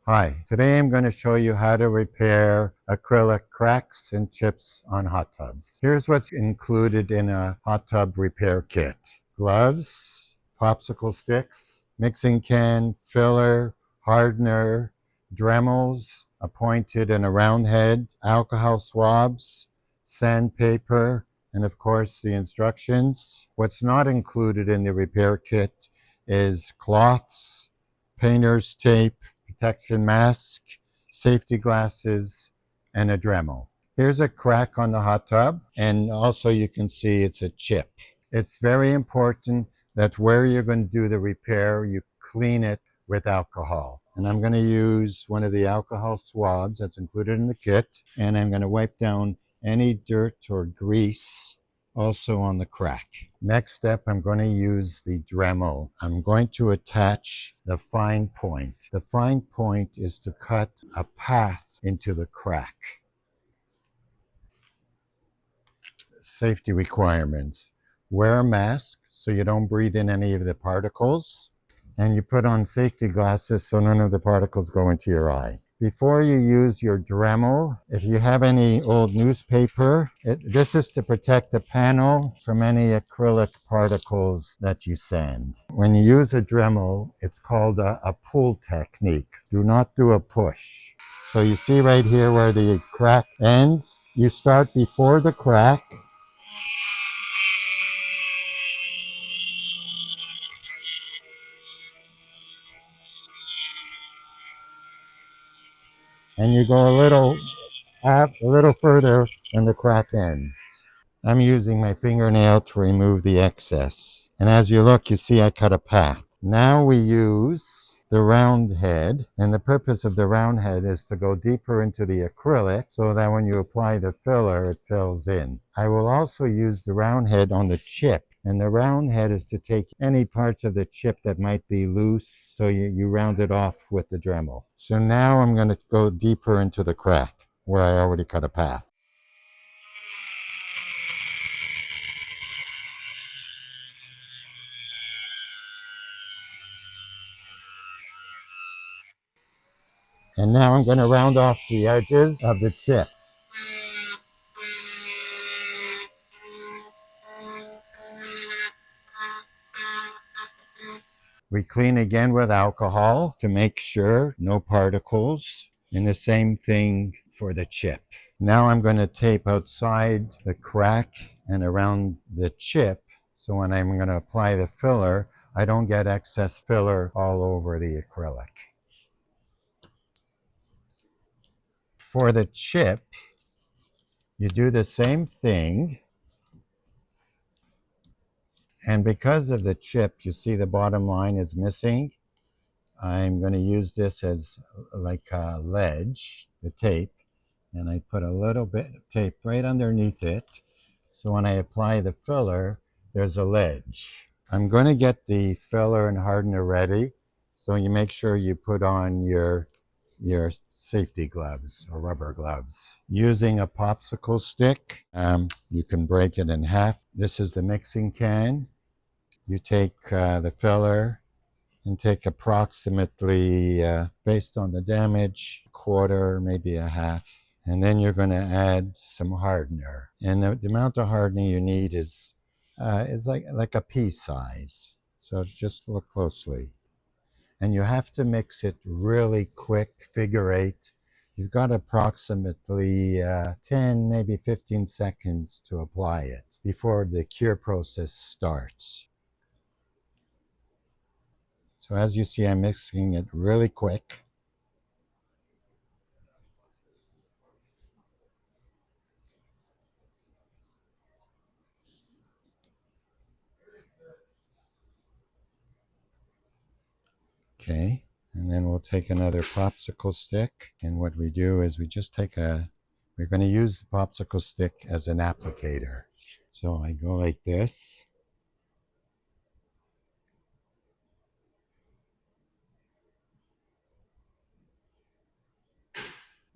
Hi, today I'm going to show you how to repair acrylic cracks and chips on hot tubs. Here's what's included in a hot tub repair kit. Gloves, popsicle sticks, mixing can, filler, hardener, Dremels, a pointed and a round head, alcohol swabs, sandpaper, and of course the instructions. What's not included in the repair kit is cloths, painter's tape, protection mask, safety glasses, and a Dremel. Here's a crack on the hot tub, and also you can see it's a chip. It's very important that where you're going to do the repair, you clean it with alcohol. And I'm going to use one of the alcohol swabs that's included in the kit, and I'm going to wipe down any dirt or grease also on the crack. Next step, I'm going to use the Dremel. I'm going to attach the fine point. The fine point is to cut a path into the crack. Safety requirements. Wear a mask so you don't breathe in any of the particles, and you put on safety glasses so none of the particles go into your eye. Before you use your Dremel, if you have any old newspaper, this is to protect the panel from any acrylic particles that you sand. When you use a Dremel, it's called a pull technique. Do not do a push. So you see right here where the crack ends, you start before the crack, and you go a little further when the crack ends. I'm using my fingernail to remove the excess. And as you look, you see I cut a path. Now we use the round head, and the purpose of the round head is to go deeper into the acrylic so that when you apply the filler, it fills in. I will also use the round head on the chip. And the round head is to take any parts of the chip that might be loose, so you round it off with the Dremel. So now I'm going to go deeper into the crack where I already cut a path. And now I'm going to round off the edges of the chip. We clean again with alcohol to make sure no particles, and the same thing for the chip. Now I'm going to tape outside the crack and around the chip, so when I'm going to apply the filler, I don't get excess filler all over the acrylic. For the chip, you do the same thing. And because of the chip, you see the bottom line is missing. I'm going to use this as like a ledge, the tape, and I put a little bit of tape right underneath it. So when I apply the filler, there's a ledge. I'm going to get the filler and hardener ready. So you make sure you put on your safety gloves or rubber gloves. Using a popsicle stick, you can break it in half. This is the mixing can. You take the filler and take approximately, based on the damage, a quarter, maybe a half. And then you're going to add some hardener. And the amount of hardening you need is like a pea size. So just look closely. And you have to mix it really quick, figure eight. You've got approximately 10, maybe 15 seconds to apply it before the cure process starts. So as you see, I'm mixing it really quick. Okay, and then we'll take another popsicle stick, and what we do is we just take we're going to use the popsicle stick as an applicator. So I go like this.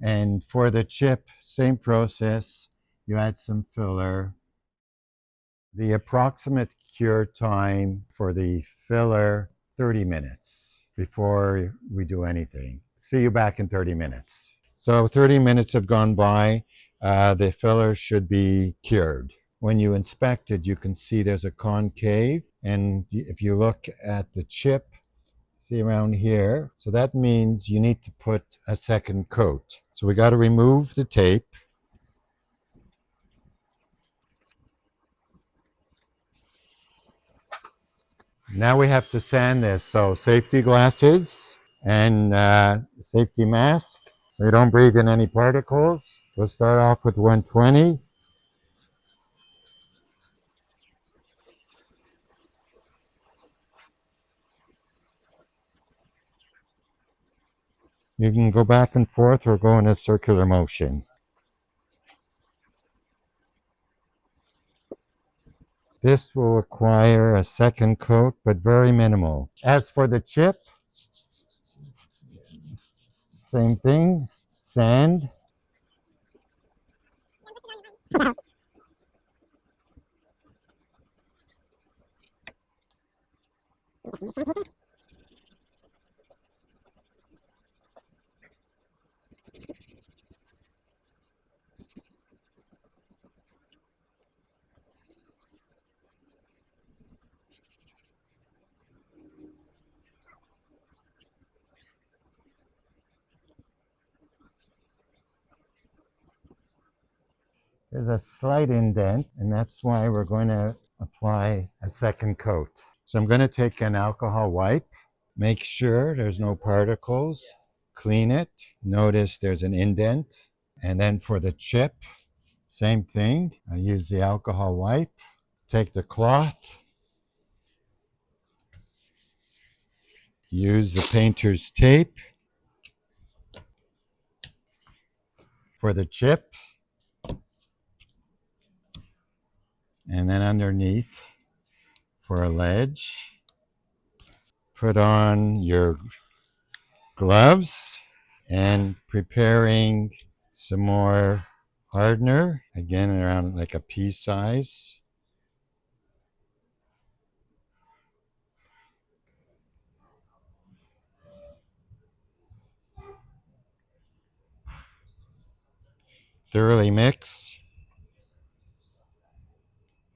And for the chip, same process. You add some filler. The approximate cure time for the filler, 30 minutes before we do anything. see you back in 30 minutes. So 30 minutes have gone by. The filler should be cured. When you inspect it, you can see there's a concave. And if you look at the chip, see around here, so that means you need to put a second coat. So we got to remove the tape. Now we have to sand this. So safety glasses and safety mask. We don't breathe in any particles. We'll start off with 120. You can go back and forth or go in a circular motion. This will require a second coat, but very minimal. As for the chip, same thing, sand. There's a slight indent, and that's why we're going to apply a second coat. So I'm going to take an alcohol wipe, make sure there's no particles, clean it. Notice there's an indent. And then for the chip, same thing. I use the alcohol wipe, take the cloth, use the painter's tape for the chip, and then underneath for a ledge. Put on your gloves and preparing some more hardener, again around like a pea size. Thoroughly mix.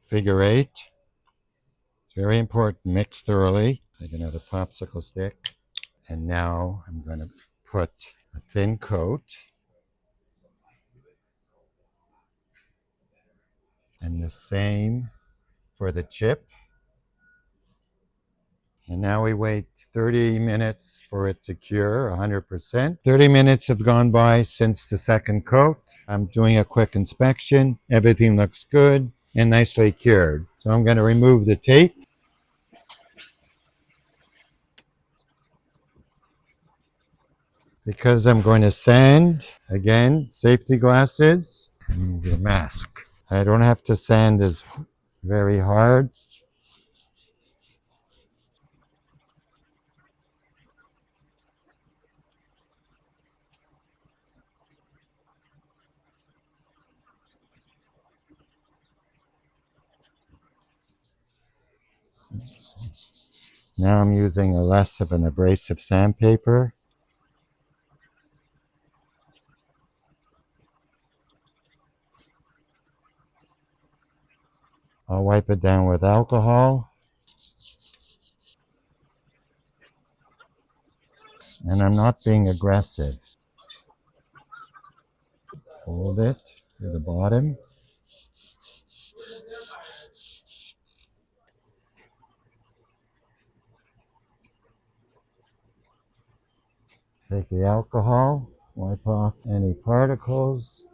Figure 8. It's very important, mix thoroughly. Take another popsicle stick. And now I'm going to put a thin coat. And the same for the chip. And now we wait 30 minutes for it to cure 100%. 30 minutes have gone by since the second coat. I'm doing a quick inspection. Everything looks good and nicely cured. So I'm going to remove the tape. Because I'm going to sand, again, safety glasses, and your mask. I don't have to sand as very hard. Now I'm using a less of an abrasive sandpaper. I'll wipe it down with alcohol. And I'm not being aggressive. Fold it to the bottom. Take the alcohol, wipe off any particles,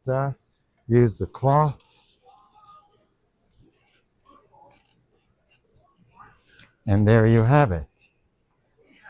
dust. Use the cloth. And there you have it.